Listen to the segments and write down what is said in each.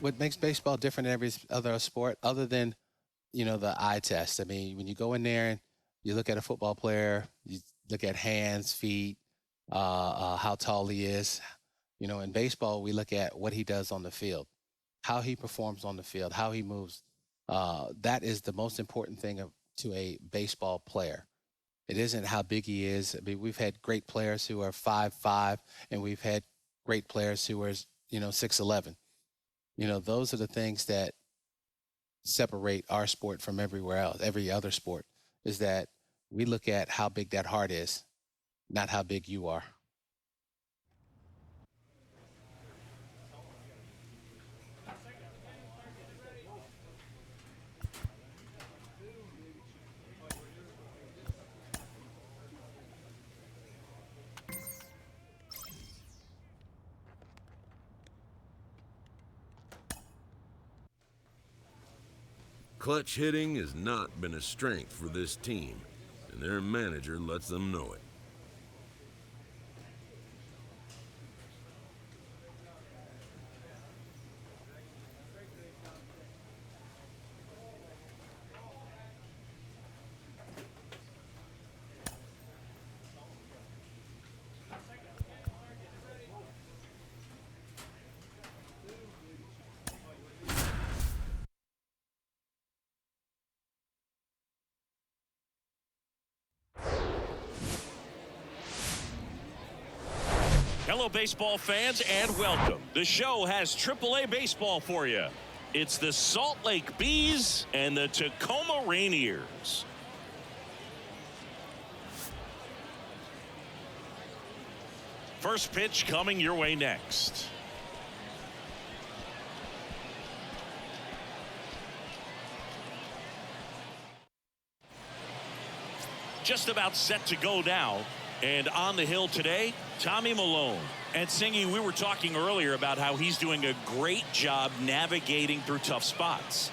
what makes baseball different than every other sport, other than the eye test. I mean, when you go in there and you look at a football player, you look at hands, feet, how tall he is. In baseball, we look at what he does on the field, how he performs on the field, how he moves. That is the most important thing to a baseball player. It isn't how big he is. I mean, we've had great players who are 5'5", and we've had great players who are 6'11". Those are the things that separate our sport from everywhere else, every other sport, is that we look at how big that heart is, not how big you are. Clutch hitting has not been a strength for this team, and their manager lets them know it. Hello, baseball fans, and welcome. The show has AAA baseball for you. It's the Salt Lake Bees and the Tacoma Rainiers. First pitch coming your way next. Just about set to go now. And on the hill today, Tommy Milone. And Singy, we were talking earlier about how he's doing a great job navigating through tough spots.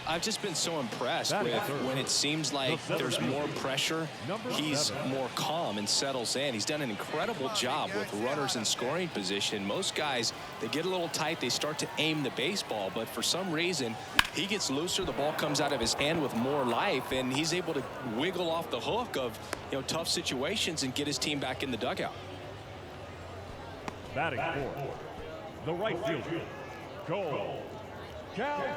I've just been so impressed with when it seems like there's more pressure, he's more calm and settles in. He's done an incredible job with runners in scoring position. Most guys, they get a little tight, they start to aim the baseball, but for some reason, he gets looser, the ball comes out of his hand with more life, and he's able to wiggle off the hook of tough situations and get his team back in the dugout. Batting fourth, the right fielder, Joel.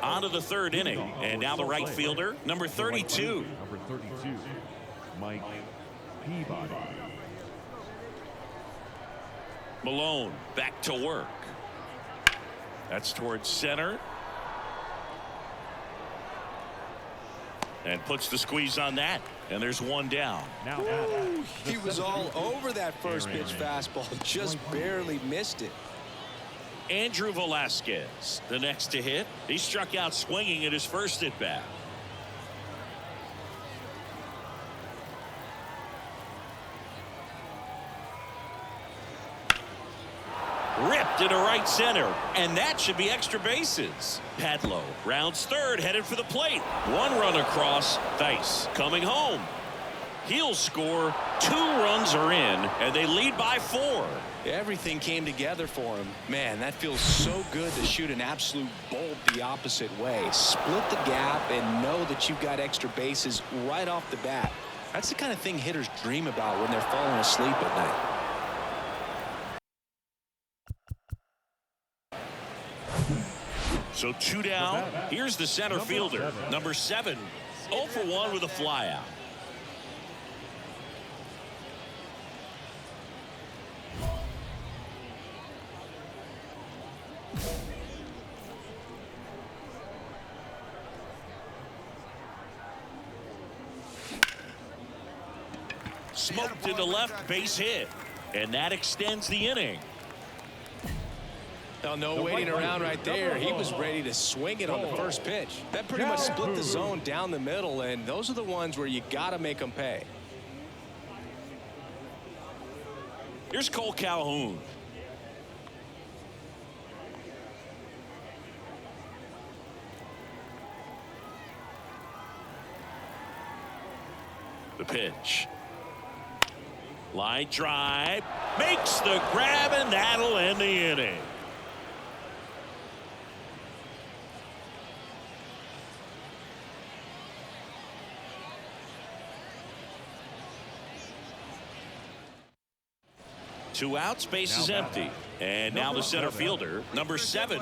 On to the third inning, and now the right fielder, number 32. Number 32, Mike Peabody. Milone back to work. That's towards center. And puts the squeeze on that. And there's one down. Now He was all over that first pitch fastball, just barely missed it. Andrew Velasquez, the next to hit. He struck out swinging at his first at bat. Ripped into right center, and that should be extra bases. Padlo rounds third, headed for the plate. One run across. Dice coming home. He'll score. 2 runs are in, and they lead by 4. Everything came together for him. Man, that feels so good to shoot an absolute bolt the opposite way. Split the gap and know that you've got extra bases right off the bat. That's the kind of thing hitters dream about when they're falling asleep at night. So 2 down. Here's the center fielder, number 7. 0 for 1 with a flyout. Smoked into left, base hit. And that extends the inning. No waiting around right there. He was ready to swing it on the first pitch. That pretty much split the zone down the middle, and those are the ones where you got to make them pay. Here's Cole Calhoun. The pitch. Line drive. Makes the grab, and that'll end the inning. 2 outs, base is empty. And now the center fielder, number 7.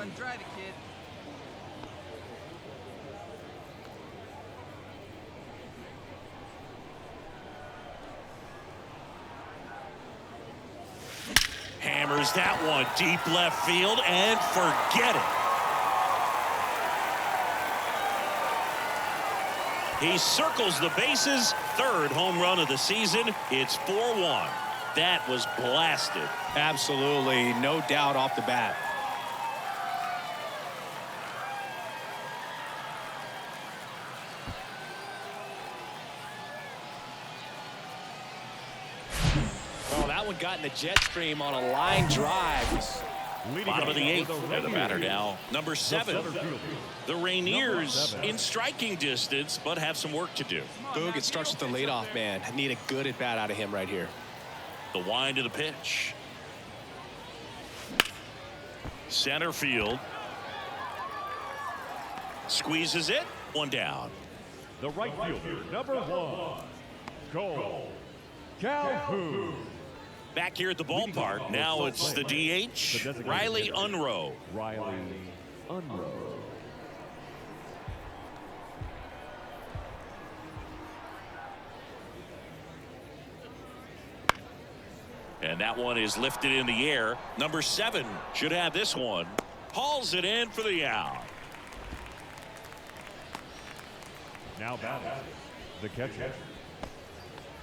Hammers that one deep left field and forget it. He circles the bases. 3rd home run of the season. It's 4-1. That was blasted. Absolutely, no doubt off the bat. Oh, that one got in the jet stream on a line drive. Bottom of the 8th, and the batter now, number 7. The Rainiers in striking distance, but have some work to do. Boog, it starts with the leadoff man. Need a good at bat out of him right here. The wind of the pitch. Center field. Squeezes it. 1 down. The right fielder, number 1, Cole Calhoun. Back here at the ballpark. Now it's the DH, Riley Unroe. And that one is lifted in the air. Number 7 should have this one. Hauls it in for the out. Now batting, the catcher.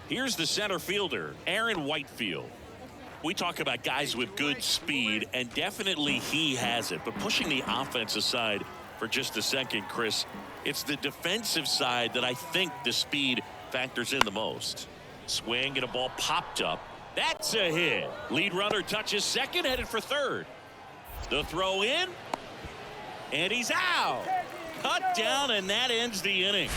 Here's the center fielder, Aaron Whitefield. We talk about guys with good speed, and definitely he has it. But pushing the offense aside for just a second, Chris, it's the defensive side that I think the speed factors in the most. Swing and a ball popped up. That's a hit. Lead runner touches second, headed for 3rd. The throw in, and he's out. Cut down, and that ends the inning.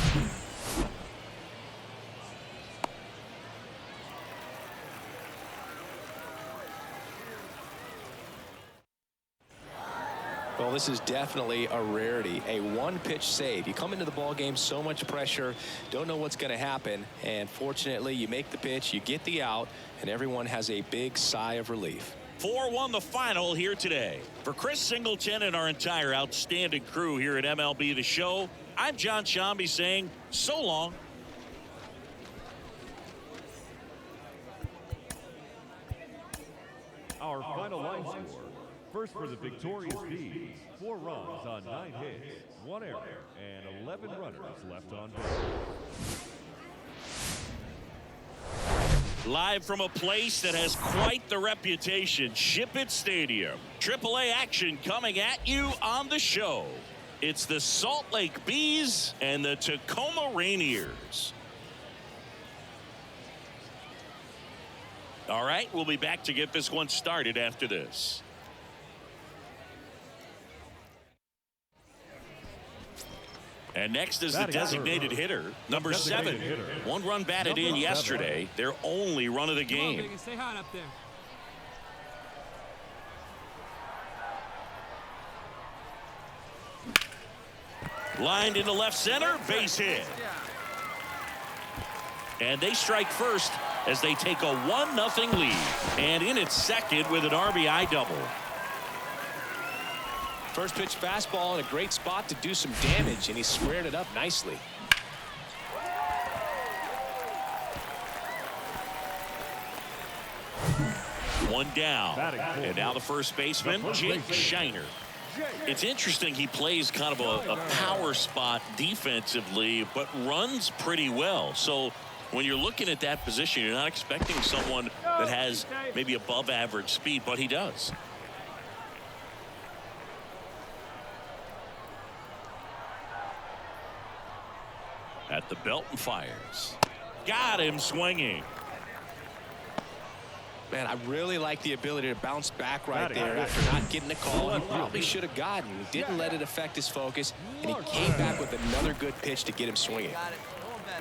Well, this is definitely a rarity. A 1-pitch save. You come into the ball game, so much pressure, don't know what's going to happen, and fortunately you make the pitch, you get the out, and everyone has a big sigh of relief. 4-1 the final here today. For Chris Singleton and our entire outstanding crew here at MLB The Show, I'm John Shambi saying so long. Our final line score. First for the victorious Bees, 4 runs on 9 hits, 1 error, and 11 runners left on base. Live from a place that has quite the reputation, Ship It Stadium. AAA action coming at you on the show. It's the Salt Lake Bees and the Tacoma Rainiers. All right, we'll be back to get this one started after this. And next is the designated hitter, number 7. 1 run batted in yesterday, their only run of the game. Stay hot up there. Lined into left center, base hit. And they strike first as they take a 1-0 lead. And in at second with an RBI double. First pitch fastball in a great spot to do some damage, and he squared it up nicely. One down. And now the first baseman, Jake Shiner. It's interesting, he plays kind of a power spot defensively, but runs pretty well. So when you're looking at that position, you're not expecting someone that has maybe above average speed, but he does. At the belt and fires. Got him swinging. Man, I really like the ability to bounce back right there after not getting the call. He probably should have gotten. He didn't let it affect his focus, and he came back with another good pitch to get him swinging.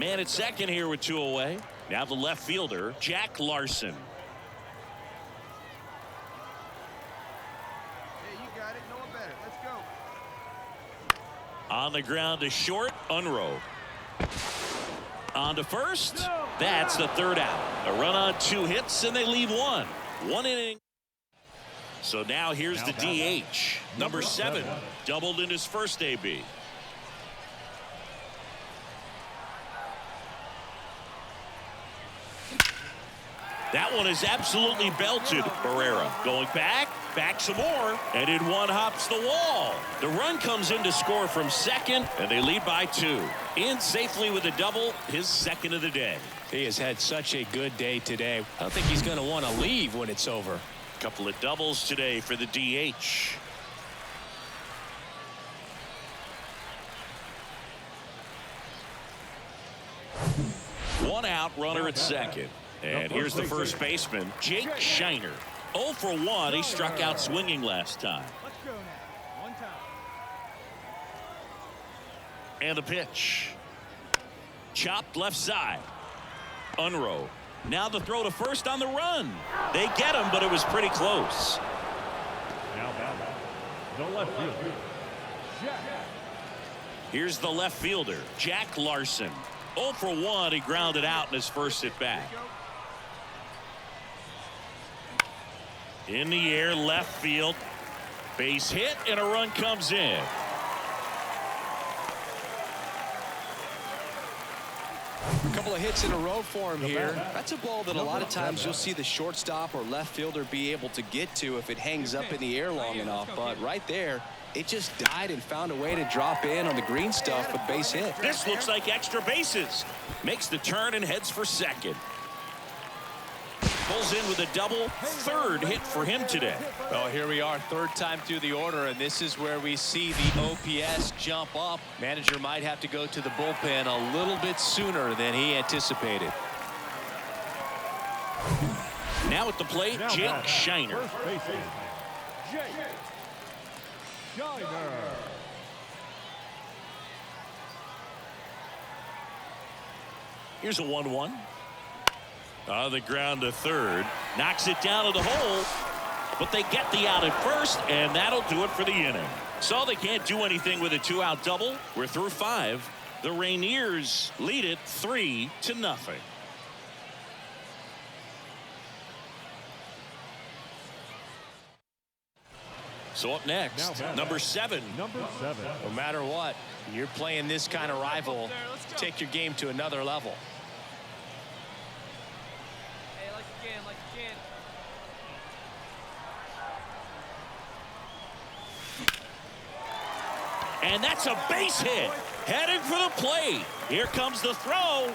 Man at second here with 2 away. Now the left fielder, Jack Larson. Hey, you got it. No one better. Let's go. On the ground to short, Unroe. On to first. That's the 3rd out. A run on 2 hits, and they leave 1. 1 inning. So now here's the DH. Number 7, doubled in his first AB. That one is absolutely belted. Barrera going back some more, and in one hops the wall. The run comes in to score from second, and they lead by 2. In safely with a double, his second of the day. He has had such a good day today. I don't think he's going to want to leave when it's over. Couple of doubles today for the DH. One out, runner at second. And here's the first baseman, Jake Shiner. 0 for 1. He struck out swinging last time. Let's go now. One time. And the pitch. Chopped left side. Unrow. Now the throw to first on the run. They get him, but it was pretty close. Now batting, the left fielder, Jack. Here's the left fielder, Jack Larson. 0 for 1. He grounded out in his first at bat. In the air, left field. Base hit, and a run comes in. A couple of hits in a row for him here. That's a ball that a lot of times you'll see the shortstop or left fielder be able to get to if it hangs up in the air long enough. But right there, it just died and found a way to drop in on the green stuff with base hit. This looks like extra bases. Makes the turn and heads for second. Pulls in with a double. Third hit for him today. Well, here we are, third time through the order, and this is where we see the OPS jump up. Manager might have to go to the bullpen a little bit sooner than he anticipated. Now at the plate, Jake Shiner. First baseman, Jake Shiner. Here's a 1-1. On the ground to third. Knocks it down to the hole. But they get the out at first, and that'll do it for the inning. So they can't do anything with a 2-out double. We're through 5. The Rainiers lead it 3-0. So up next, number 7. Number 7. No matter what, you're playing this kind of rival, take your game to another level. And that's a base hit. Heading for the plate. Here comes the throw.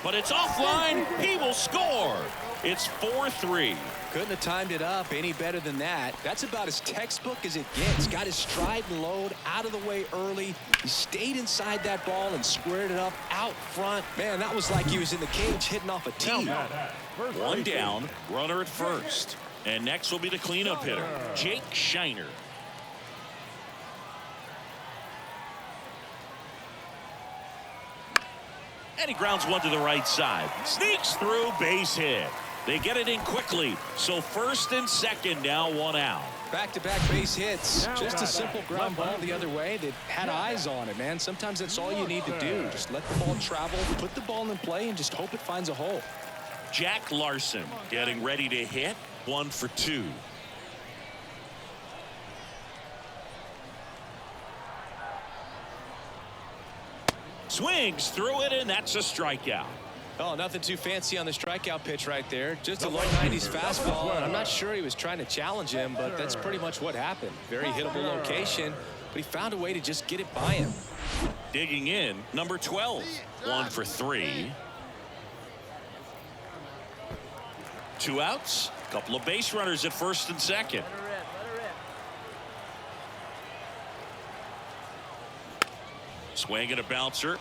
But it's offline. He will score. It's 4-3. Couldn't have timed it up any better than that. That's about as textbook as it gets. Got his stride and load out of the way early. He stayed inside that ball and squared it up out front. Man, that was like he was in the cage hitting off a tee. One down, runner at first. And next will be the cleanup hitter, Jake Shiner. And he grounds one to the right side. Sneaks through, base hit. They get it in quickly. So first and second, now 1 out. Back-to-back base hits. Just a simple ground ball the other way that had eyes on it, man. Sometimes that's all you need to do. Just let the ball travel, put the ball in play, and just hope it finds a hole. Jack Larson getting ready to hit. 1 for 2. Swings through it, and that's a strikeout. Oh, nothing too fancy on the strikeout pitch right there. Just a low 90s fastball, and I'm not sure he was trying to challenge him, but that's pretty much what happened. Very hittable location, but he found a way to just get it by him. Digging in, number 12. 1 for 3. 2 outs. A couple of base runners at first and second. Swing and a bouncer.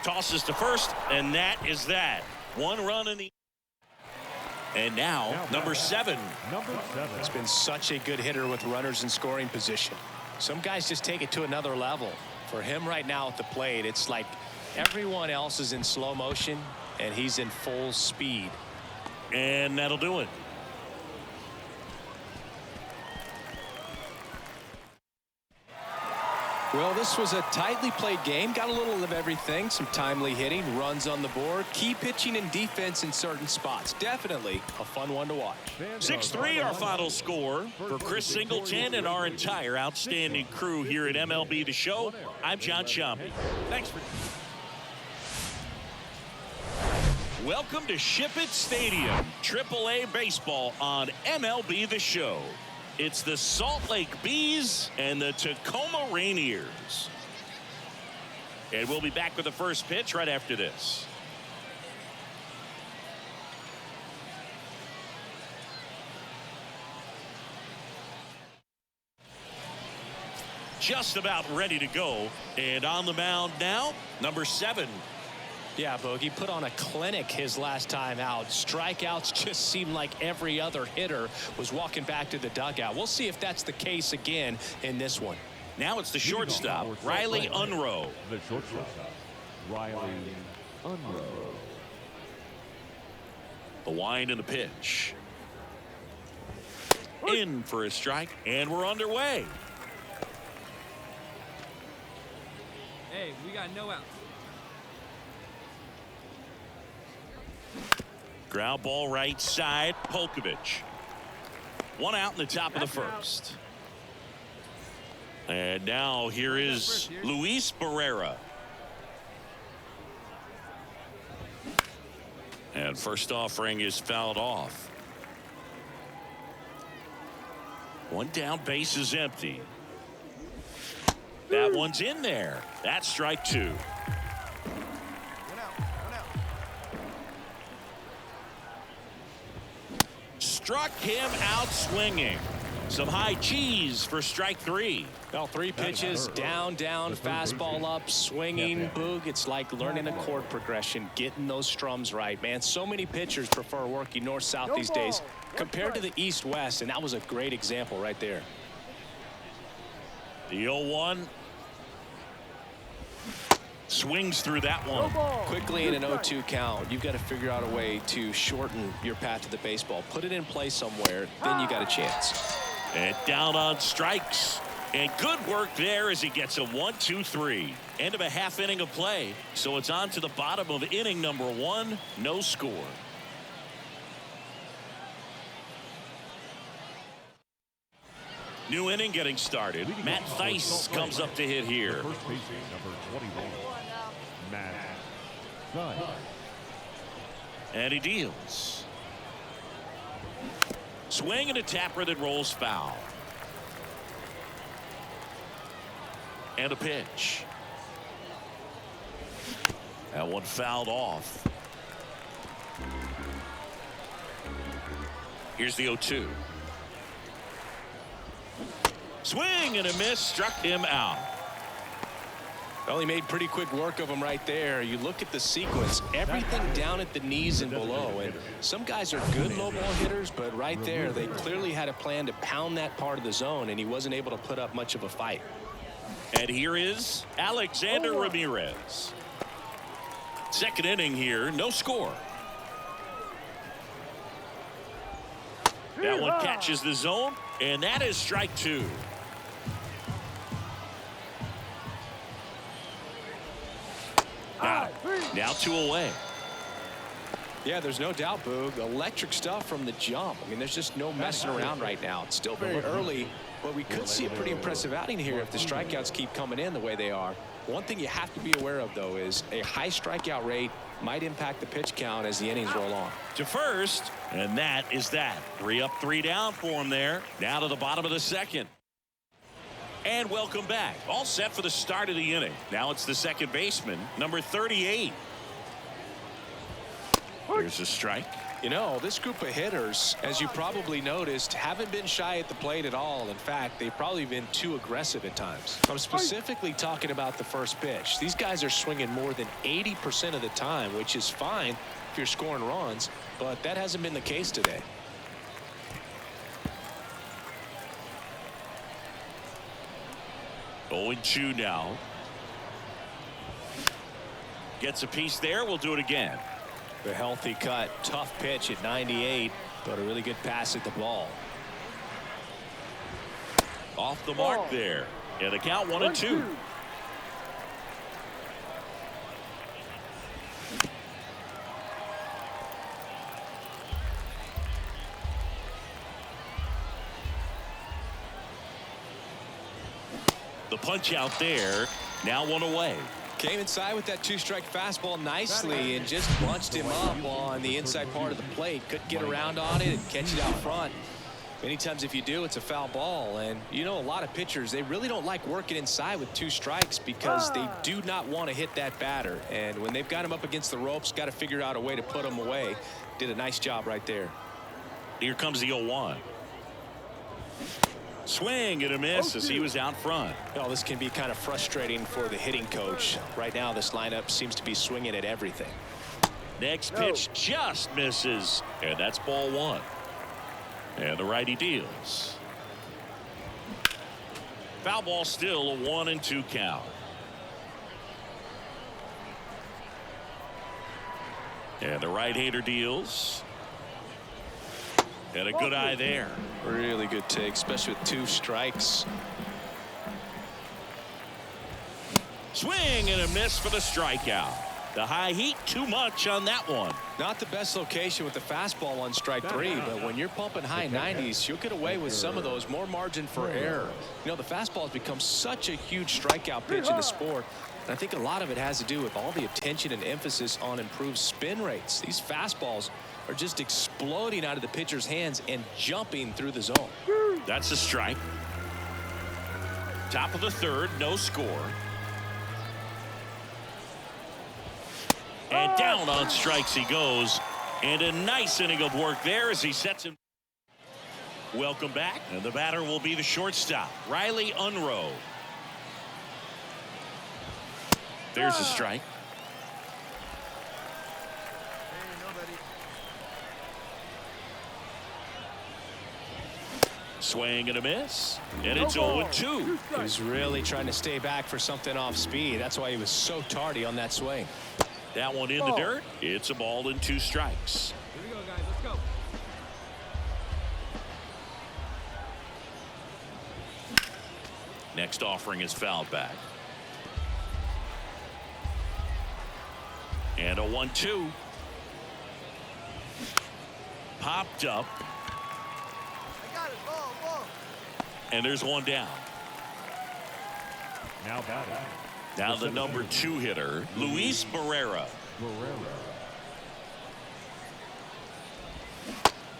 Tosses to first, and that is that. 1 run in the. And now, number 7. Number 7. It's been such a good hitter with runners in scoring position. Some guys just take it to another level. For him right now at the plate, it's like everyone else is in slow motion, and he's in full speed. And that'll do it. Well, this was a tightly played game. Got a little of everything. Some timely hitting, runs on the board, key pitching and defense in certain spots. Definitely a fun one to watch. 6-3 our final score. For Chris Singleton and our entire outstanding crew here at MLB The Show, I'm John Sciambi. Thanks for... Welcome to Ship It Stadium, AAA baseball on MLB The Show. It's the Salt Lake Bees and the Tacoma Rainiers. And we'll be back with the first pitch right after this. Just about ready to go. And on the mound now, number 7. Yeah, Bogey put on a clinic his last time out. Strikeouts just seemed like every other hitter was walking back to the dugout. We'll see if that's the case again in this one. Now it's the shortstop, Riley Unroe. The shortstop, Riley Unroe. The wind and the pitch. In for a strike, and we're underway. Hey, we got no outs. Ground ball right side, Polkovich. 1 out in the top of the first. And now here is Luis Barrera. And first offering is fouled off. 1 down, base is empty. That one's in there. That's strike 2. Struck him out swinging. Some high cheese for strike 3. Well, 3 pitches, down, fastball up, swinging, boog. It's like learning a chord progression, getting those strums right, man. So many pitchers prefer working north-south these days compared to the east-west, and that was a great example right there. The 0-1. Swings through that one. Quickly in an 0-2 count, you've got to figure out a way to shorten your path to the baseball. Put it in play somewhere, then you got a chance. And down on strikes. And good work there as he gets a 1-2-3. End of a half inning of play. So it's on to the bottom of inning number 1. No score. New inning getting started. Matt Thaiss comes up to hit here. First baseman, number 21, Matt Thaiss. And he deals. Swing and a tapper that rolls foul. And a pitch. That one fouled off. Here's the 0-2. Swing and a miss, struck him out. Well, he made pretty quick work of him right there. You look at the sequence, everything down at the knees and below. And some guys are good low ball hitters, but right there, they clearly had a plan to pound that part of the zone, and he wasn't able to put up much of a fight. And here is Alexander Ramirez. Second inning here, no score. That one catches the zone, and that is strike 2. Now 2 away. Yeah, there's no doubt, Boog. Electric stuff from the jump. I mean, there's just no messing around right now. It's still very early, but we could see a pretty impressive outing here if the strikeouts keep coming in the way they are. One thing you have to be aware of, though, is a high strikeout rate might impact the pitch count as the innings roll on. To first, and that is that. 3 up, 3 down for him there. Now to the bottom of the second. And welcome back. All set for the start of the inning. Now it's the second baseman, number 38. Here's a strike. You know, this group of hitters, as you probably noticed, haven't been shy at the plate at all. In fact, they've probably been too aggressive at times. I'm specifically talking about the first pitch. These guys are swinging more than 80% of the time, which is fine if you're scoring runs, but that hasn't been the case today. Oh, 0-2 now. Gets a piece there. We'll do it again. The healthy cut, tough pitch at 98, but a really good pass at the ball. Off the mark there. And the count 1-2. The punch out there. Now one away. Came inside with that two-strike fastball nicely and just bunched him up on the inside part of the plate. Couldn't get around on it and catch it out front. Many times if you do, it's a foul ball. And you know, a lot of pitchers, they really don't like working inside with 2 strikes because they do not want to hit that batter. And when they've got him up against the ropes, got to figure out a way to put him away. Did a nice job right there. Here comes the 0-1. Swing and a miss as he was out front. Well, this can be kind of frustrating for the hitting coach. Right now, this lineup seems to be swinging at everything. Next pitch just misses, and that's ball 1. And the righty deals. Foul ball, still a 1-2 count. And the right-hander deals. And a good eye there. Really good take, especially with 2 strikes. Swing and a miss for the strikeout. The high heat, too much on that one. Not the best location with the fastball on strike 3, but when you're pumping high 90s, you'll get away with some of those. More margin for error. You know, the fastball has become such a huge strikeout pitch in the sport. And I think a lot of it has to do with all the attention and emphasis on improved spin rates. These fastballs are just exploding out of the pitcher's hands and jumping through the zone. That's a strike. Top of the 3rd, no score. And down on strikes he goes. And a nice inning of work there as he sets him. Welcome back. And the batter will be the shortstop, Riley Unroe. There's a strike. Swing and a miss. And it's 0-2. He was really trying to stay back for something off speed. That's why he was so tardy on that swing. That one in the dirt. It's a ball and 2 strikes. Here we go, guys. Let's go. Next offering is fouled back. And a 1-2. Popped up. And there's one down. Now batting. Now the number 2 hitter, Luis Barrera.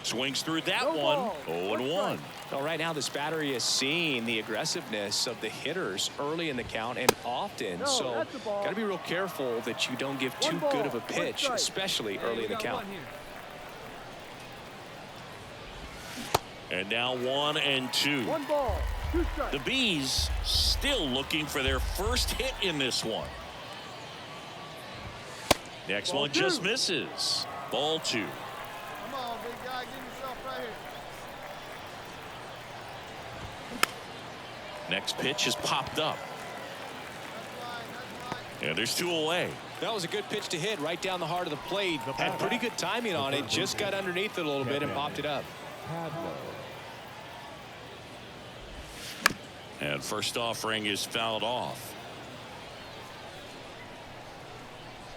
Swings through that one. 0-1. Well, right now this battery is seeing the aggressiveness of the hitters early in the count and often. So got to be real careful that you don't give too good of a pitch, especially early in the count. And now 1-2. 1 ball, 2 strikes. The Bees still looking for their first hit in this one. Next one just misses. Ball 2. Come on, big guy, get yourself right here. Next pitch is popped up. And there's 2 away. That was a good pitch to hit right down the heart of the plate. Had pretty good timing on it. Just got underneath it a little bit and popped it up. And first offering is fouled off.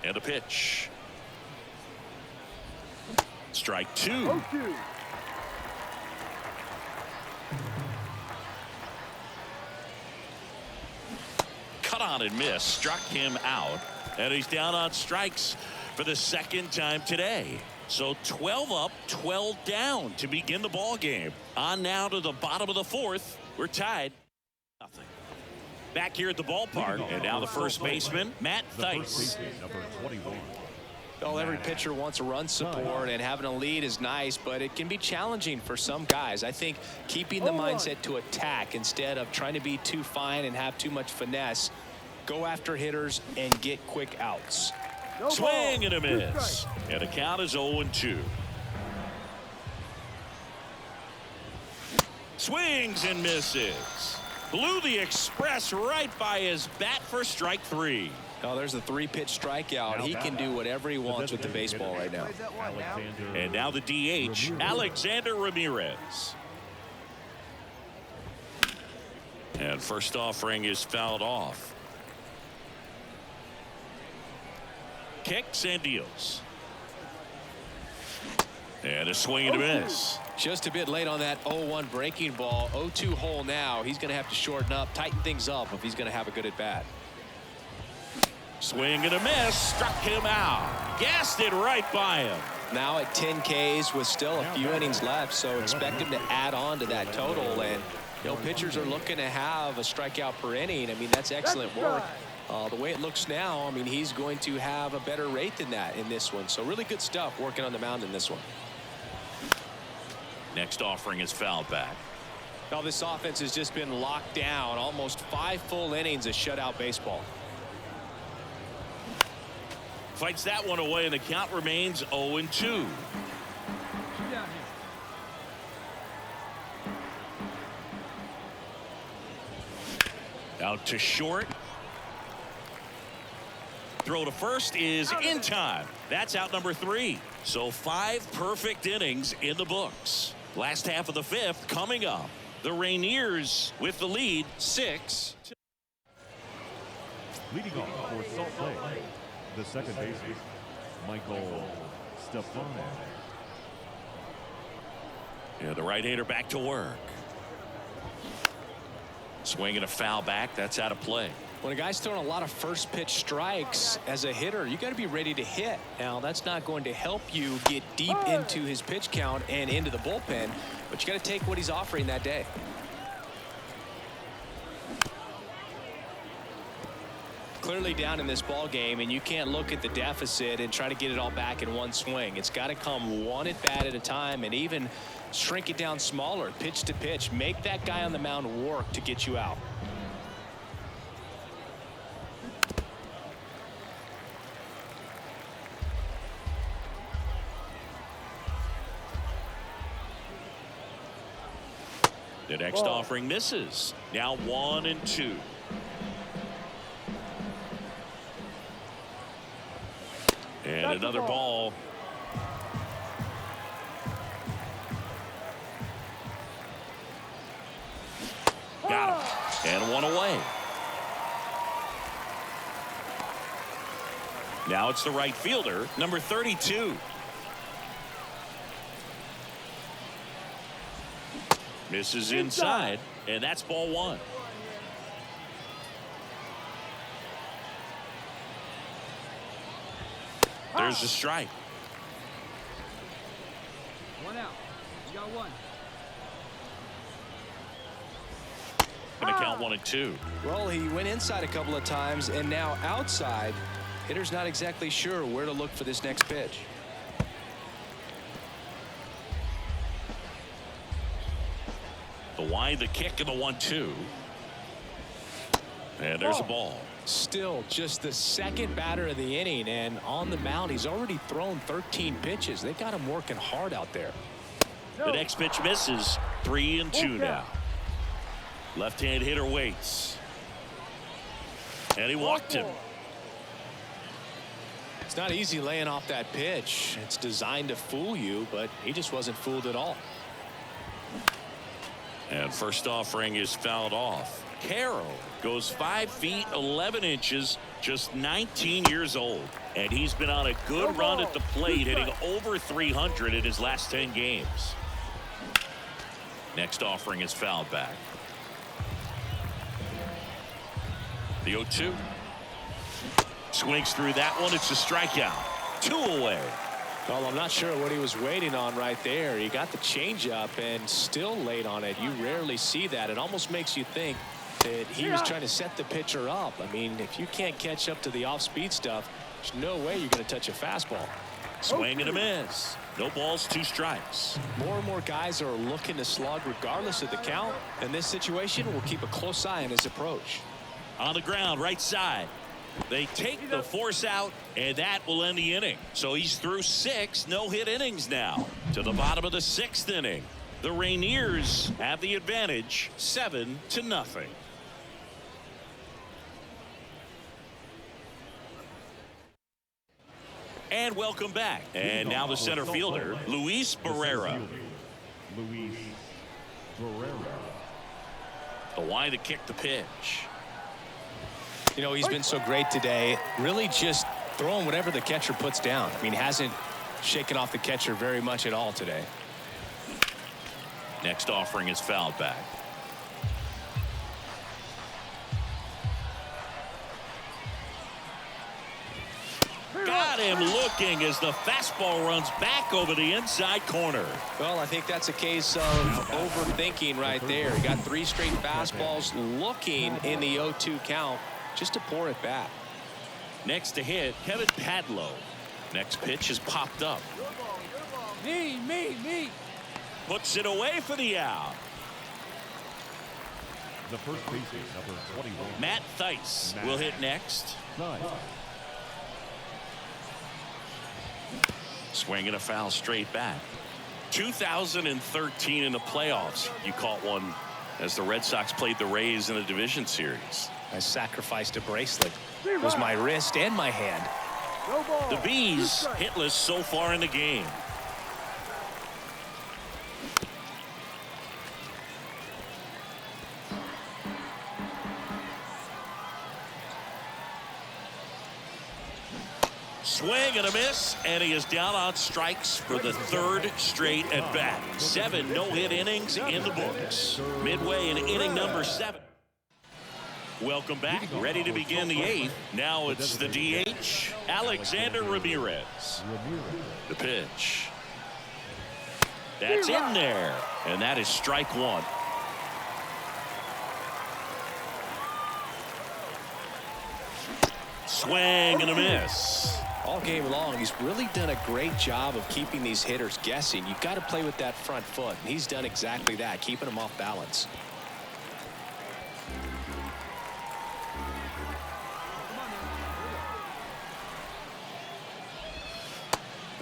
And a pitch. Strike 2. 0-2. Cut on and miss. Struck him out. And he's down on strikes for the 2nd time today. So 12 up, 12 down to begin the ball game. On now to the bottom of the 4th. We're tied. Nothing. Back here at the ballpark, and now the first baseman, Matt Theis. Number 21. Well, every pitcher wants a run support, and having a lead is nice, but it can be challenging for some guys. I think keeping the mindset to attack instead of trying to be too fine and have too much finesse, go after hitters and get quick outs. Swing and a miss. And the count is 0-2. Swings and misses. Blew the express right by his bat for strike 3. Oh, there's a 3-pitch strikeout. He can do whatever he wants with the baseball right now. And now the DH, Alexander Ramirez. And first offering is fouled off. Kicks and deals. And a swing and a miss. Just a bit late on that 0-1 breaking ball. 0-2 hole now. He's going to have to shorten up, tighten things up if he's going to have a good at bat. Swing and a miss. Struck him out. Gassed it right by him. Now at 10 Ks with still a few innings left, so expect him to add on to that total. And you know, pitchers are looking to have a strikeout per inning. I mean, that's excellent work. The way it looks now, I mean, he's going to have a better rate than that in this one. So really good stuff working on the mound in this one. Next offering is fouled back. Now this offense has just been locked down. Almost 5 full innings of shutout baseball. Fights that one away, and the count remains 0-2. Shoot down here. Out to short. Throw to first is in time. That's out number 3. So 5 perfect innings in the books. Last half of the 5th coming up. The Rainiers with the lead 6-2. Leading off for Salt Lake, the second baseman, Michael Stefano. Yeah, the right-hander back to work. Swing and a foul back. That's out of play. When a guy's throwing a lot of first pitch strikes as a hitter, you got to be ready to hit. Now that's not going to help you get deep into his pitch count and into the bullpen, but you got to take what he's offering that day. Clearly down in this ball game, and you can't look at the deficit and try to get it all back in one swing. It's got to come one at bat at a time, and even shrink it down smaller, pitch to pitch. Make that guy on the mound work to get you out. The next offering misses. Now 1-2. And another ball. Got him. And one away. Now it's the right fielder, number 32. Misses inside, and that's ball 1. There's a strike. 1 out. You got 1. Gonna count 1-2. Well, he went inside a couple of times, and now outside. Hitter's not exactly sure where to look for this next pitch. The wide, the kick, and the 1-2. And there's a ball. Still just the second batter of the inning, and on the mound he's already thrown 13 pitches. They got him working hard out there. The next pitch misses. 3-2 now. Left-hand hitter waits. And he walked him. It's not easy laying off that pitch. It's designed to fool you, but he just wasn't fooled at all. And first offering is fouled off. Carroll goes 5 feet 11 inches, just 19 years old, and he's been on a good run at the plate, hitting over 300 in his last 10 games. Next offering is fouled back. The 0-2 swings through that one. It's a strikeout. 2 away. Well, I'm not sure what he was waiting on right there. He got the changeup and still late on it. You rarely see that. It almost makes you think that he was trying to set the pitcher up. I mean, if you can't catch up to the off-speed stuff, there's no way you're going to touch a fastball. Swing and a miss. No balls, 2 strikes. More and more guys are looking to slug regardless of the count. In this situation, we'll keep a close eye on his approach. On the ground, right side. They take the force out, and that will end the inning. So he's through 6 no-hit innings now. To the bottom of the 6th inning. The Rainiers have the advantage, 7-0. And welcome back. And now the center fielder, Luis Barrera. Luis Barrera. The wide to kick the pitch. You know, he's been so great today, really just throwing whatever the catcher puts down. I mean, hasn't shaken off the catcher very much at all today. Next offering is fouled back. Got him looking as the fastball runs back over the inside corner. Well, I think that's a case of overthinking right there. He got 3 straight fastballs looking in the 0-2 count just to pour it back. Next to hit, Kevin Padlow. Next pitch is popped up. Me. Puts it away for the out. The first baseman, number 21. Matt Theis will hit next. Nice. Swing and a foul straight back. 2013 in the playoffs. You caught one as the Red Sox played the Rays in the division series. I sacrificed a bracelet. It was my wrist and my hand. No ball. The Bees hitless so far in the game. Swing and a miss, and he is down on strikes for the 3rd straight at bat. 7 no-hit innings in the books. Midway in inning number 7. Welcome back. Ready to begin the 8th. Now it's the DH, Alexander Ramirez. The pitch. That's in there, and that is strike 1. Swing and a miss. All game long, he's really done a great job of keeping these hitters guessing. You've got to play with that front foot, and he's done exactly that, keeping them off balance.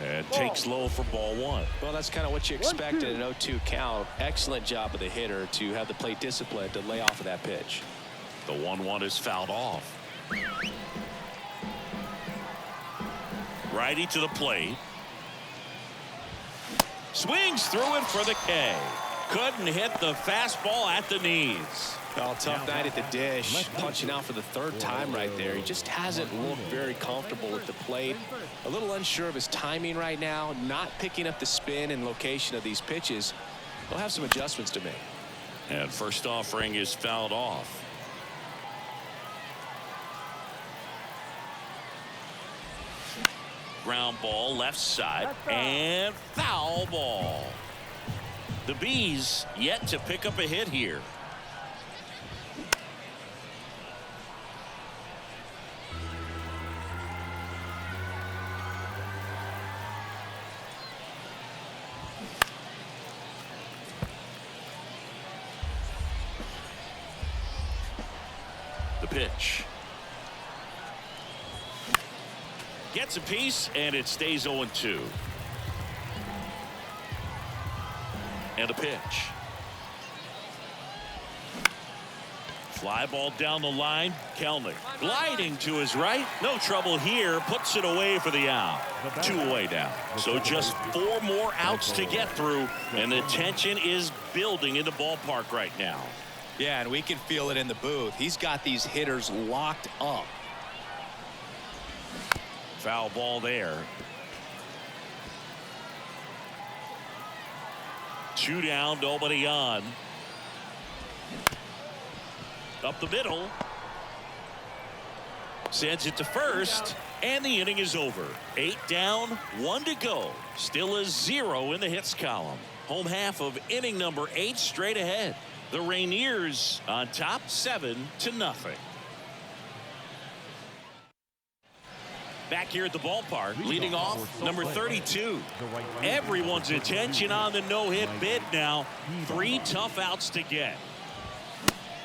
And takes low for ball 1. Well, that's kind of what you expect in an 0-2 count. Excellent job of the hitter to have the plate discipline to lay off of that pitch. The 1-1 is fouled off. Righty to the plate. Swings through it for the K. Couldn't hit the fastball at the knees. Well, tough night at the dish. Punching out for the 3rd time right there. He just hasn't looked very comfortable at the plate. A little unsure of his timing right now. Not picking up the spin and location of these pitches. He'll have some adjustments to make. And first offering is fouled off. Ground ball left side and foul ball. The Bees yet to pick up a hit here. The pitch. Gets a piece, and it stays 0-2. And a pitch. Fly ball down the line. Kelnick gliding to his right. No trouble here. Puts it away for the out. 2 away now. So just 4 more outs to get through, and the tension is building in the ballpark right now. Yeah, and we can feel it in the booth. He's got these hitters locked up. Foul ball there. 2 down, nobody on. Up the middle. Sends it to first, and the inning is over. 8 down, 1 to go. Still a 0 in the hits column. Home half of inning number 8 straight ahead. The Rainiers on top 7-0. Back here at the ballpark, leading off number 32. Everyone's attention on the no-hit bid now. 3 tough outs to get.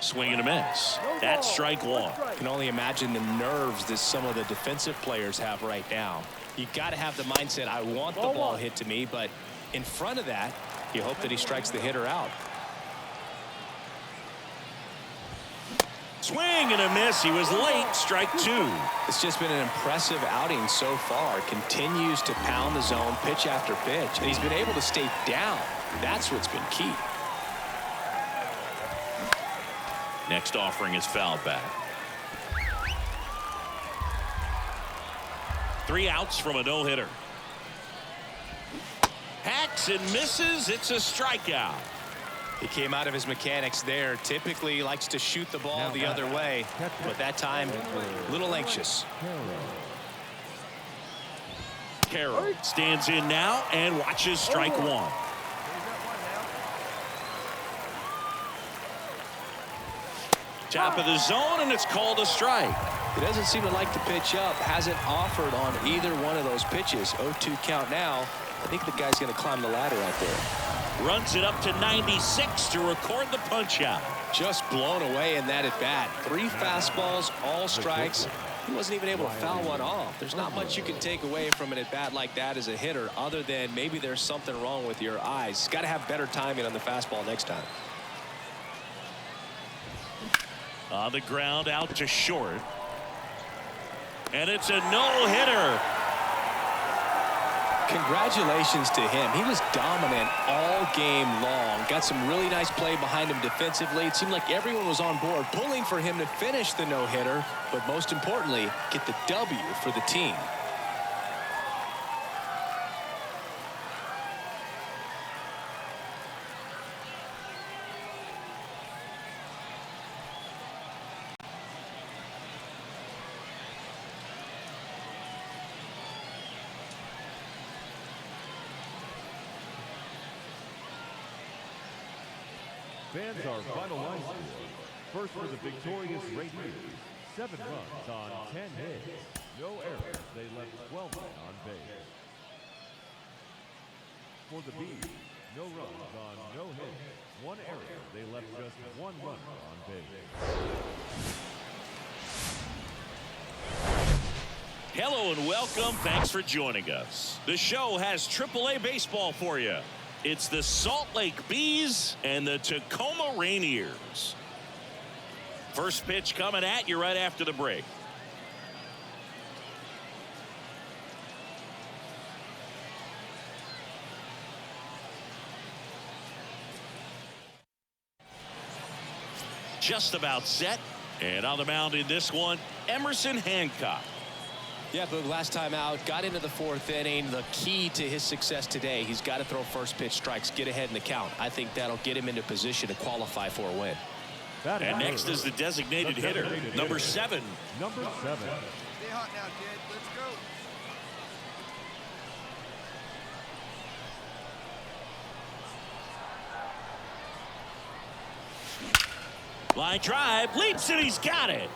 Swing and a miss. That's strike 1. Can only imagine the nerves that some of the defensive players have right now. You got to have the mindset, I want the ball hit to me, but in front of that, you hope that he strikes the hitter out. Swing and a miss. He was late. Strike 2. It's just been an impressive outing so far. Continues to pound the zone pitch after pitch, and he's been able to stay down. That's what's been key. Next offering is fouled back. 3 outs from a no-hitter. Hacks and misses. It's a strikeout. He came out of his mechanics there. Typically likes to shoot the ball the other way, but that time a little anxious. Carroll stands in now and watches strike one. Top of the zone, and it's called a strike. He doesn't seem to like the pitch up. Hasn't offered on either one of those pitches. 0-2 count now. I think the guy's going to climb the ladder out there. Runs it up to 96 to record the punch out. Just blown away in that at bat. 3 fastballs, all strikes. He wasn't even able to foul one off. There's not much you can take away from an at bat like that as a hitter, other than maybe there's something wrong with your eyes. Got to have better timing on the fastball next time. On the ground, out to short. And it's a no-hitter. Congratulations to him. He was dominant all game long. Got some really nice play behind him defensively. It seemed like everyone was on board, pulling for him to finish the no-hitter, but most importantly, get the W for the team. Fans, our final line score. First for the victorious Radiators, 7 runs on 10 hits. No errors. They left 12 men on base. For the Bees, no runs on no hits. 1 error. They left just 1 runner on base. Hello and welcome. Thanks for joining us. The show has AAA baseball for you. It's the Salt Lake Bees and the Tacoma Rainiers. First pitch coming at you right after the break. Just about set. And on the mound in this one, Emerson Hancock. Yeah, Boog, last time out, got into the 4th inning. The key to his success today, he's got to throw first pitch strikes, get ahead in the count. I think that'll get him into position to qualify for a win. And next is the designated hitter, number 7. Number 7. Stay hot now, kid. Let's go. Line drive, leaps and he's got it.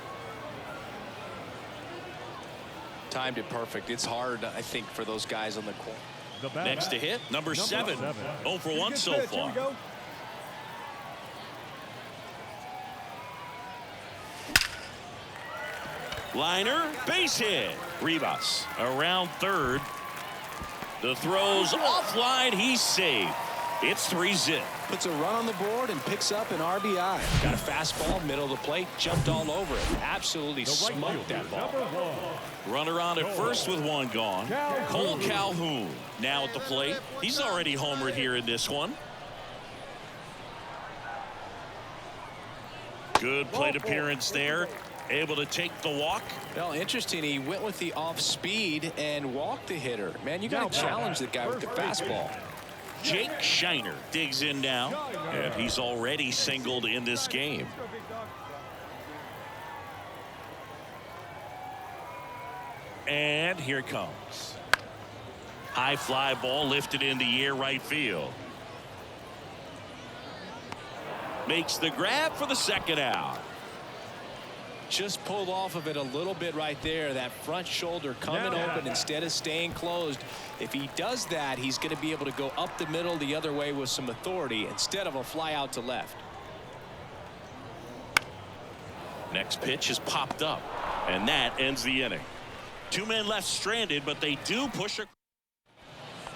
Timed it perfect. It's hard, I think, for those guys on the corner. Next to hit, number 7. 0 for 1 so far. Liner, base hit. Rivas around third. The throw's offline. He's safe. It's 3-zip. Puts a run on the board and picks up an RBI. Got a fastball, middle of the plate, jumped all over it. Absolutely smoked that ball. Runner on at first with 1 gone. Cole Calhoun now at the plate. He's already homered here in this one. Good plate appearance there. Able to take the walk. Well, interesting. He went with the off speed and walked the hitter. Man, you got to challenge the guy with the fastball. Jake Shiner digs in now, and he's already singled in this game. And here it comes. High fly ball lifted in the air right field. Makes the grab for the second out. Just pulled off of it a little bit right there. That front shoulder coming open instead of staying closed. If he does that, he's going to be able to go up the middle the other way with some authority instead of a fly out to left. Next pitch is popped up, and that ends the inning. 2 men left stranded, but they do push a.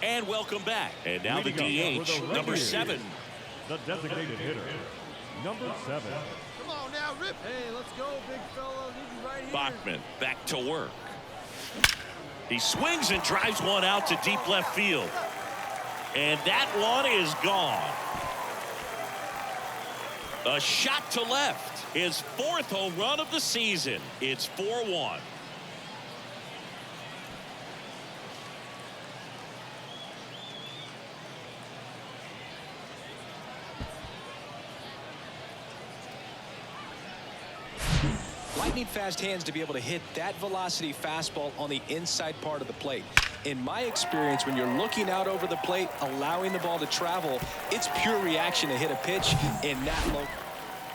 And welcome back. And now the DH, number 7. The designated hitter, number 7. Come on now, rip. Hey, let's go, big fella. Leave you right here. Bachman back to work. He swings and drives one out to deep left field. And that one is gone. A shot to left. His 4th home run of the season. It's 4-1. Lightning fast hands to be able to hit that velocity fastball on the inside part of the plate. In my experience, when you're looking out over the plate, allowing the ball to travel, it's pure reaction to hit a pitch in that low.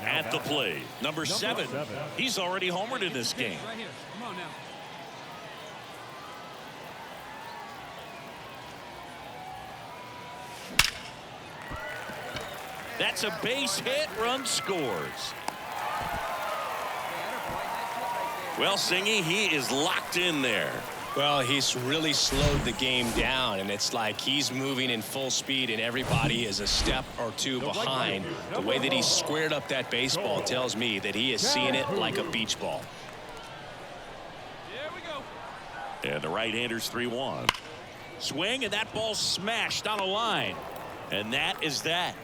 At the plate, number seven. He's already homered in this game. Right here. Come on now. That's a base hit. Run scores. Well, Singy, he is locked in there. Well, he's really slowed the game down, and it's like he's moving in full speed, and everybody is a step or two behind. The way that he squared up that baseball tells me that he is seeing it like a beach ball. Here we go. And the right-hander's 3-1. Swing, and that ball smashed on a line. And that is that.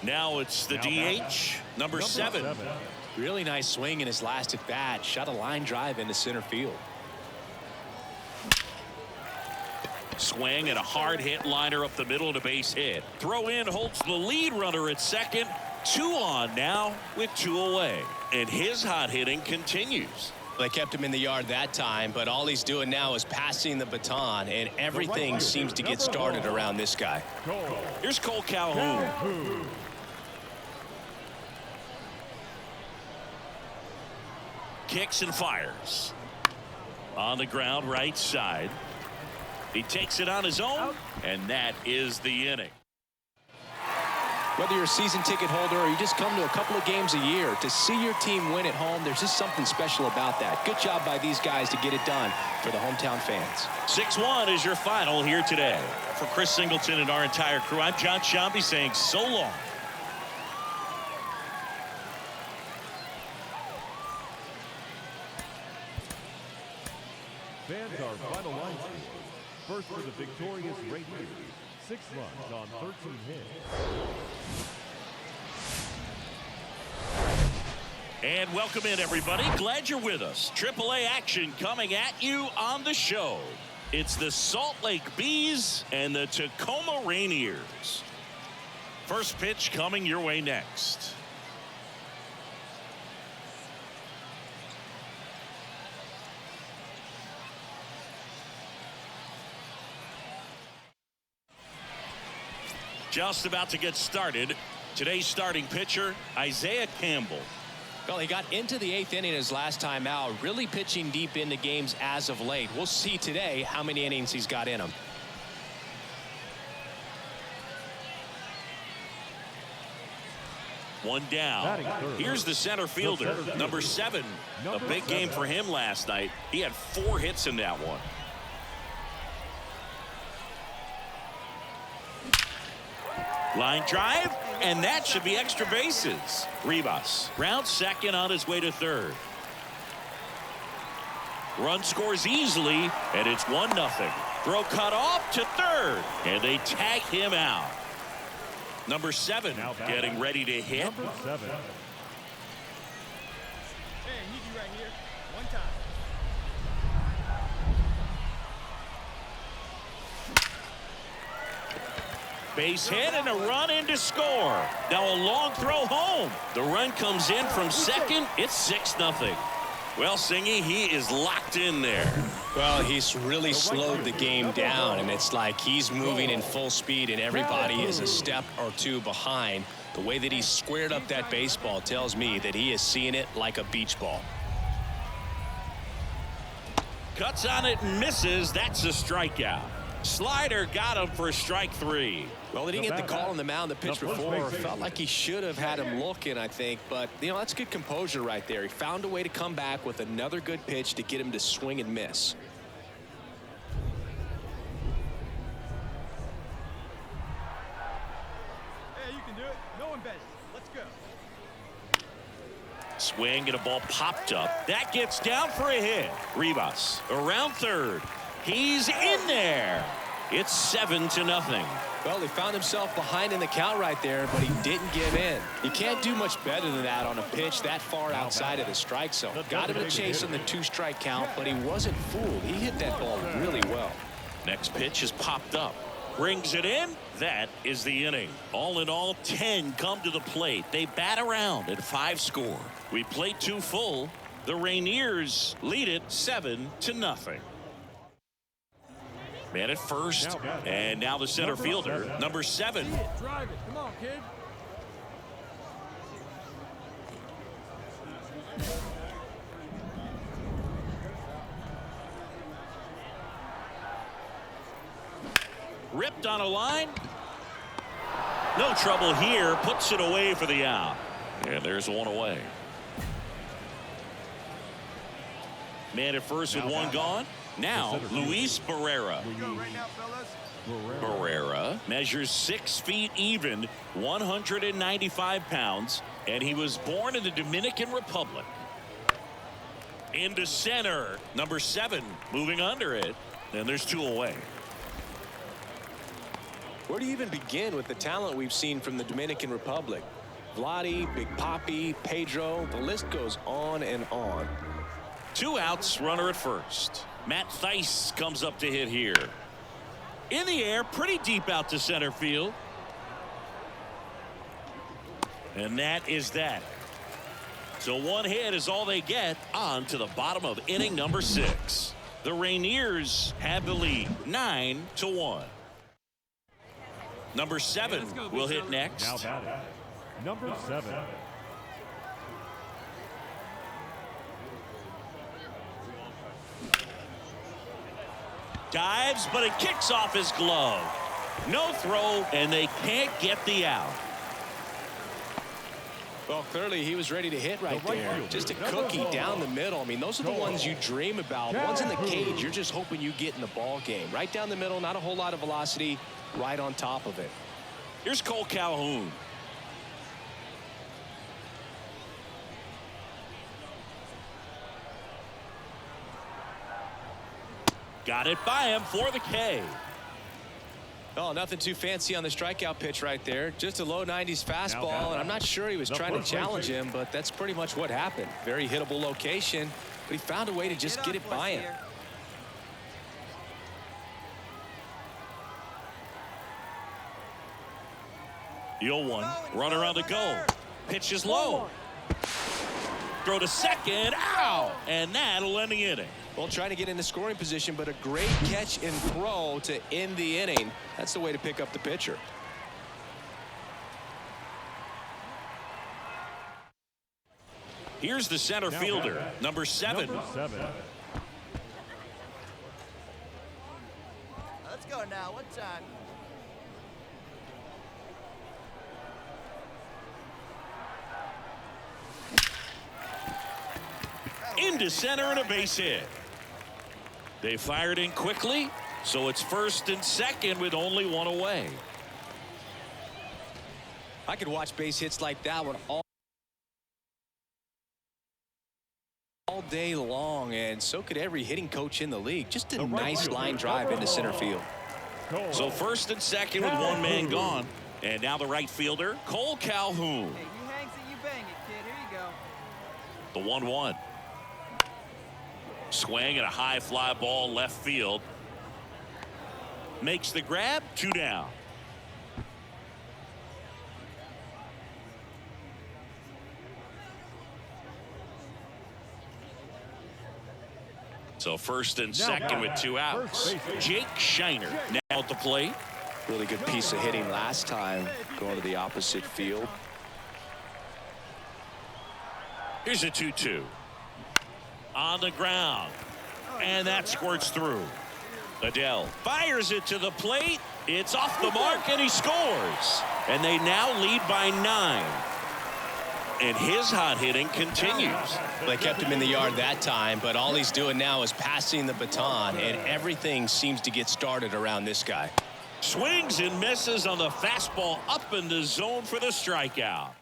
Now it's the DH, number 7. Really nice swing in his last at bat. Shot a line drive into center field. Swing and a hard hit liner up the middle and a base hit. Throw in holds the lead runner at second. 2 on now with 2 away. And his hot hitting continues. They kept him in the yard that time, but all he's doing now is passing the baton, and everything seems to get started around this guy. Here's Cole Calhoun. Kicks and fires. On the ground, right side. He takes it on his own, and that is the inning. Whether you're a season ticket holder or you just come to a couple of games a year, to see your team win at home, there's just something special about that. Good job by these guys to get it done for the hometown fans. 6-1 is your final here today. For Chris Singleton and our entire crew, I'm John Shambi saying so long. Fans, our final line score. First for the victorious Rangers, 6 runs on 13 hits. And welcome in, everybody. Glad you're with us. AAA action coming at you on the show. It's the Salt Lake Bees and the Tacoma Rainiers. First pitch coming your way next. Just about to get started. Today's starting pitcher, Isaiah Campbell. Well, he got into the 8th inning his last time out, really pitching deep into games as of late. We'll see today how many innings he's got in him. One down. Here's the center fielder, number 7. A big game for him last night. He had 4 hits in that one. Line drive, and that should be extra bases. Rivas rounds second on his way to third. Run scores easily, and it's 1-0. Throw cut off to third, and they tag him out. Number 7 getting ready to hit. Number 7. Hey, I need you right here. One time. Base hit and a run in to score. Now a long throw home. The run comes in from second. It's 6-0. Well, Singy, he is locked in there. Well, he's really slowed the game down, and it's like he's moving in full speed, and everybody is a step or 2 behind. The way that he squared up that baseball tells me that he is seeing it like a beach ball. Cuts on it and misses. That's a strikeout. Slider got him for strike 3. Well, he didn't get the call on the mound the pitch before. Felt like he should have had him looking, I think. But, you know, that's good composure right there. He found a way to come back with another good pitch to get him to swing and miss. Hey, you can do it. No one bet it. Let's go. Swing and a ball popped up. That gets down for a hit. Rivas around third. He's in there. It's 7-0. Well, he found himself behind in the count right there, but he didn't give in. You can't do much better than that on a pitch that far outside of the strike zone. Got him to chase in the 2-strike count, but he wasn't fooled. He hit that ball really well. Next pitch is popped up. Brings it in. That is the inning. All in all, 10 come to the plate. They bat around at 5 score. We played 2 full. The Rainiers lead it 7-0. Man at first, and now the center fielder, number 7. Drive it. Come on, kid. Ripped on a line. No trouble here. Puts it away for the out. And there's one away. Man at first with one gone. Now, Luis Barrera. Barrera measures 6 feet even, 195 pounds, and he was born in the Dominican Republic. Into center, number 7, moving under it, and there's 2 away. Where do you even begin with the talent we've seen from the Dominican Republic? Vladdy, Big Papi, Pedro, the list goes on and on. 2 outs, runner at first. Matt Thaiss comes up to hit here. In the air, pretty deep out to center field. And that is that. So 1 hit is all they get. On to the bottom of inning number 6. The Rainiers have the lead, 9-1. Number 7 will hit next. Now batting, number 7. Dives, but it kicks off his glove. No throw, and they can't get the out. Well, clearly he was ready to hit right there. Just a cookie down the middle. I mean, those are the ones you dream about. The ones in the cage, you're just hoping you get in the ball game. Right down the middle, not a whole lot of velocity, right on top of it. Here's Cole Calhoun. Got it by him for the K. Oh, nothing too fancy on the strikeout pitch right there. Just a low 90s fastball, and I'm not sure he was trying to challenge him, but that's pretty much what happened. Very hittable location, but he found a way to just get it by him. The 0-1, runner on the go. Pitch is low. Throw to second, out, and that'll end the inning. Well, trying to get into scoring position, but a great catch and throw to end the inning. That's the way to pick up the pitcher. Here's the center fielder, number 7. Let's go now. What time? Into center and a base hit. They fired in quickly, so it's first and second with only 1 away. I could watch base hits like that one all day long, and so could every hitting coach in the league. Just a nice line drive into center field. So first and second with 1 man gone. And now the right fielder, Cole Calhoun. Hey, you hangs it, you bang it, kid. Here you go. The 1-1. Swing and a high fly ball left field. Makes the grab, 2 down. So first and second with 2 outs. Jake Shiner now at the plate. Really good piece of hitting last time, going to the opposite field. Here's a 2-2. On the ground, and that squirts through. Adele fires it to the plate. It's off the mark, and he scores. And they now lead by 9. And his hot hitting continues. They kept him in the yard that time, but all he's doing now is passing the baton, and everything seems to get started around this guy. Swings and misses on the fastball up in the zone for the strikeout.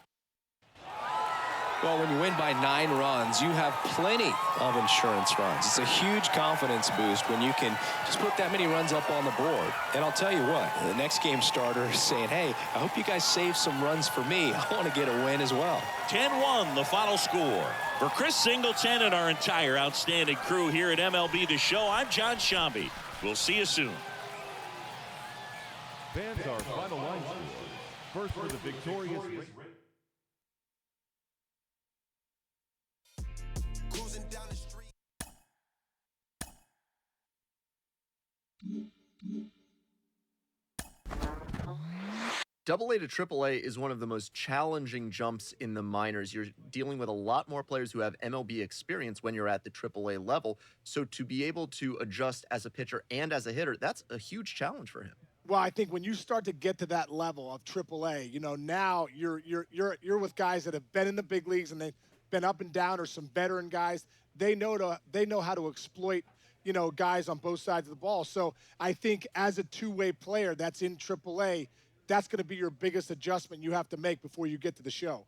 Well, when you win by 9 runs, you have plenty of insurance runs. It's a huge confidence boost when you can just put that many runs up on the board. And I'll tell you what, the next game starter is saying, hey, I hope you guys save some runs for me. I want to get a win as well. 10-1 the final score. For Chris Singleton and our entire outstanding crew here at MLB The Show, I'm John Shambi. We'll see you soon. Fans, our final line score. First for the victorious. Cruising down the street. AA to AAA is one of the most challenging jumps in the minors. You're dealing with a lot more players who have MLB experience when you're at the AAA level. So to be able to adjust as a pitcher and as a hitter, that's a huge challenge for him. Well, I think when you start to get to that level of AAA, you know, now you're with guys that have been in the big leagues and they've been up and down, or some veteran guys. They know how to exploit, you know, guys on both sides of the ball. So I think as a two-way player that's in AAA, that's going to be your biggest adjustment you have to make before you get to the show.